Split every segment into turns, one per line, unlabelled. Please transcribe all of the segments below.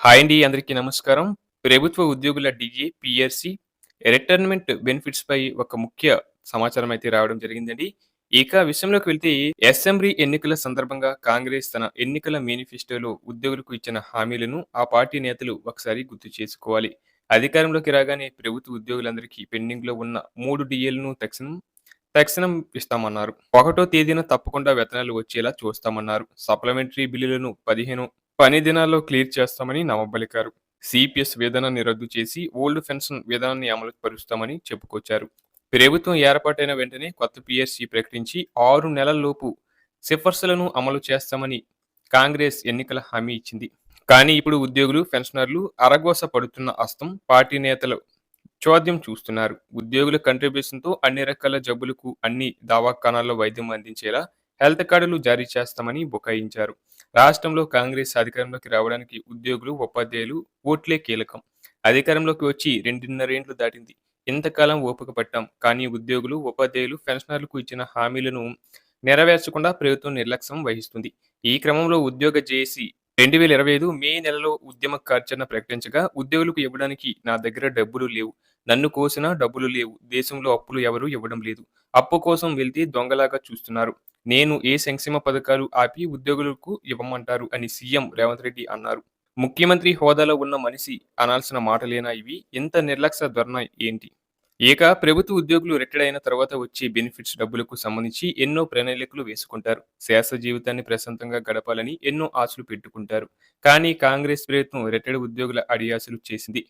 Hi అండి. అందరికీ నమస్కారం. ప్రభుత్వ ఉద్యోగుల డీఏ, పీఆర్సీ రిటైర్మెంట్ బెనిఫిట్స్ పై ఒక ముఖ్య సమాచారం అయితే రావడం జరిగిందండి. ఇక విషయంలోకి వెళ్తే అసెంబ్లీ ఎన్నికల సందర్భంగా కాంగ్రెస్ తన ఎన్నికల మేనిఫెస్టోలో ఉద్యోగులకు ఇచ్చిన హామీలను ఆ పార్టీ నేతలు ఒకసారి గుర్తు చేసుకోవాలి. అధికారంలోకి రాగానే ప్రభుత్వ ఉద్యోగులందరికీ పెండింగ్‌లో ఉన్న 3 డీఏలను తక్షణం ఇస్తామన్నారు. 1 తేదీన తప్పకుండా వేతనాలు వచ్చేలా చూస్తామన్నారు. సప్లిమెంటరీ బిల్లులను 15 పని దినాల్లో క్లియర్ చేస్తామని నమ్మబలికారు. సిపిఎస్ విధానాన్ని రద్దు చేసి ఓల్డ్ పెన్షన్ విధానాన్ని అమలు పరుస్తామని చెప్పుకొచ్చారు. ప్రభుత్వం ఏర్పాటైన వెంటనే కొత్త పిఎస్సి ప్రకటించి 6 నెలల్లోపు సిఫార్సులను అమలు చేస్తామని కాంగ్రెస్ ఎన్నికల హామీ ఇచ్చింది. కానీ ఇప్పుడు ఉద్యోగులు, పెన్షనర్లు అరగోస పడుతున్న అస్తం పార్టీ నేతలు చోద్యం చూస్తున్నారు. ఉద్యోగుల కంట్రిబ్యూషన్‌తో అన్ని రకాల జబ్బులకు అన్ని దవాఖానాల్లో వైద్యం అందించేలా హెల్త్ కార్డులు జారీ చేస్తామని బుకాయించారు. రాష్ట్రంలో కాంగ్రెస్ అధికారంలోకి రావడానికి ఉద్యోగులు, ఉపాధ్యాయులు ఓట్లే కీలకం. అధికారంలోకి వచ్చి 2.5 ఏండ్లు దాటింది. ఇంతకాలం ఓపిక పట్టాం. కానీ ఉద్యోగులు, ఉపాధ్యాయులు, పెన్షనర్లకు ఇచ్చిన హామీలను నెరవేర్చకుండా ప్రభుత్వం నిర్లక్ష్యం వహిస్తుంది. ఈ క్రమంలో ఉద్యోగ జేఏసీ 2025 మే నెలలో ఉద్యమ కార్యాచరణ ప్రకటించగా ఉద్యోగులకు ఇవ్వడానికి నా దగ్గర డబ్బులు లేవు. నన్ను కోసినా డబ్బులు లేవు. దేశంలో అప్పులు ఎవరూ ఇవ్వడం లేదు. అప్పు కోసం వెళ్తే దొంగలాగా చూస్తున్నారు. నేను ఏ సంక్షేమ పథకాలు ఆపి ఉద్యోగులకు ఇవ్వమంటారు అని సీఎం రేవంత్ రెడ్డి అన్నారు. ముఖ్యమంత్రి హోదాలో ఉన్న మనిషి అనాల్సిన మాటలేనా ఇవి? ఇంత నిర్లక్ష్య ధోరణి ఏంటి? ఇక ప్రభుత్వ ఉద్యోగులు రిటైర్ అయిన తర్వాత వచ్చే బెనిఫిట్స్ డబ్బులకు సంబంధించి ఎన్నో ప్రణాళికలు వేసుకుంటారు. శేష జీవితాన్ని ప్రశాంతంగా గడపాలని ఎన్నో ఆశలు పెట్టుకుంటారు. కానీ కాంగ్రెస్ ప్రభుత్వం రిటైర్డ్ ఉద్యోగుల అడియాసలు చేసింది.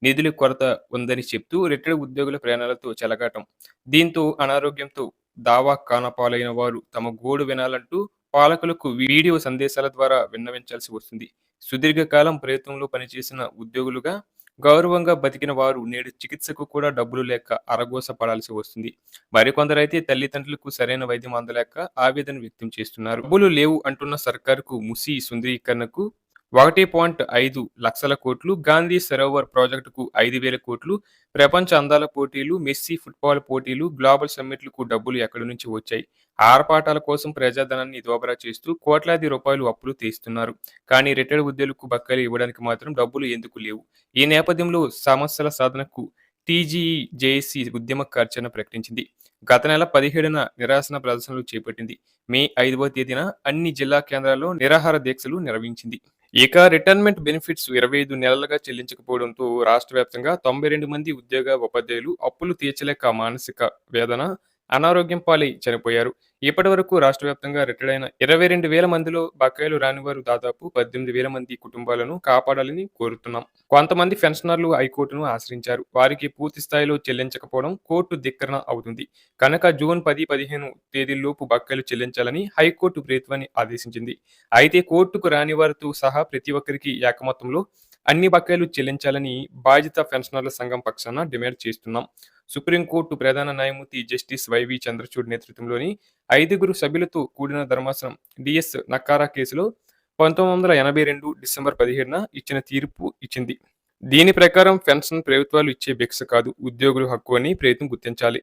నిధుల కొరత ఉందని చెప్తూ రిటైర్డ్ ఉద్యోగుల ప్రాణాలతో చెలగాటం. దీంతో అనారోగ్యంతో దావాఖానా పాలైన వారు తమ గోడు వినాలంటూ పాలకులకు వీడియో సందేశాల ద్వారా విన్నవించాల్సి వస్తుంది. సుదీర్ఘకాలం ప్రభుత్వంలో పనిచేసిన ఉద్యోగులుగా గౌరవంగా బతికిన వారు నేడు చికిత్సకు కూడా డబ్బులు లేక అరగోస పడాల్సి వస్తుంది. మరికొందరైతే తల్లిదండ్రులకు సరైన వైద్యం అందలేక ఆవేదన వ్యక్తం చేస్తున్నారు. డబ్బులు లేవు అంటున్న సర్కారుకు ముసి సుందరీకరణకు 1.5 లక్షల కోట్లు, గాంధీ సరోవర్ ప్రాజెక్టుకు 5,000 కోట్లు, ప్రపంచ అందాల పోటీలు, మెస్సీ ఫుట్బాల్ పోటీలు, గ్లోబల్ సమ్మిట్లకు డబ్బులు ఎక్కడి నుంచి వచ్చాయి? ఆర్పాటాల కోసం ప్రజాధనాన్ని దోబరా చేస్తూ కోట్లాది రూపాయలు అప్పులు తీస్తున్నారు. కానీ రిటైర్డ్ ఉద్యోగులకు బకాయిలు ఇవ్వడానికి మాత్రం డబ్బులు ఎందుకు లేవు? ఈ నేపథ్యంలో సమస్యల సాధనకు టీజీఈ జేఏసీ ఉద్యమ కార్యాచరణ ప్రకటించింది. గత నెల 17న నిరసన ప్రదర్శనలు చేపట్టింది. మే 5వ తేదీన అన్ని జిల్లా కేంద్రాల్లో నిరాహార దీక్షలు నిర్వహించింది. ఇక రిటైర్మెంట్ బెనిఫిట్స్ 25 నెలలుగా చెల్లించకపోవడంతో రాష్ట్ర వ్యాప్తంగా 92 మంది ఉద్యోగ, ఉపాధ్యాయులు అప్పులు తీర్చలేక మానసిక వేదన, అనారోగ్యం పాలై చనిపోయారు. ఇప్పటి వరకు రాష్ట్ర వ్యాప్తంగా రిటైర్ అయిన 22,000 మందిలో బకాయిలు రానివారు దాదాపు 18,000 మంది కుటుంబాలను కాపాడాలని కోరుతున్నాం. కొంతమంది పెన్షనర్లు హైకోర్టును ఆశ్రయించారు. వారికి పూర్తి స్థాయిలో చెల్లించకపోవడం కోర్టు ధిక్కరణ అవుతుంది. కనుక జూన్ 10, 15 తేదీల్లోపు బకాయిలు చెల్లించాలని హైకోర్టు ప్రభుత్వాన్ని ఆదేశించింది. అయితే కోర్టుకు రాని వారితో సహా ప్రతి ఒక్కరికి ఏకమొత్తంలో అన్ని బకాయిలు చెల్లించాలని బాధిత పెన్షనర్ల సంఘం పక్షాన డిమాండ్ చేస్తున్నాం. సుప్రీంకోర్టు ప్రధాన న్యాయమూర్తి జస్టిస్ వైవి చంద్రచూడ్ నేతృత్వంలోని 5 సభ్యులతో కూడిన ధర్మాసనం డిఎస్ నక్కారా కేసులో 1982 డిసెంబర్ 17న ఇచ్చిన తీర్పు ఇచ్చింది. దీని ప్రకారం పెన్షన్ ప్రభుత్వాలు ఇచ్చే భిక్ష కాదు, ఉద్యోగుల హక్కు అని ప్రభుత్వం గుర్తించాలి.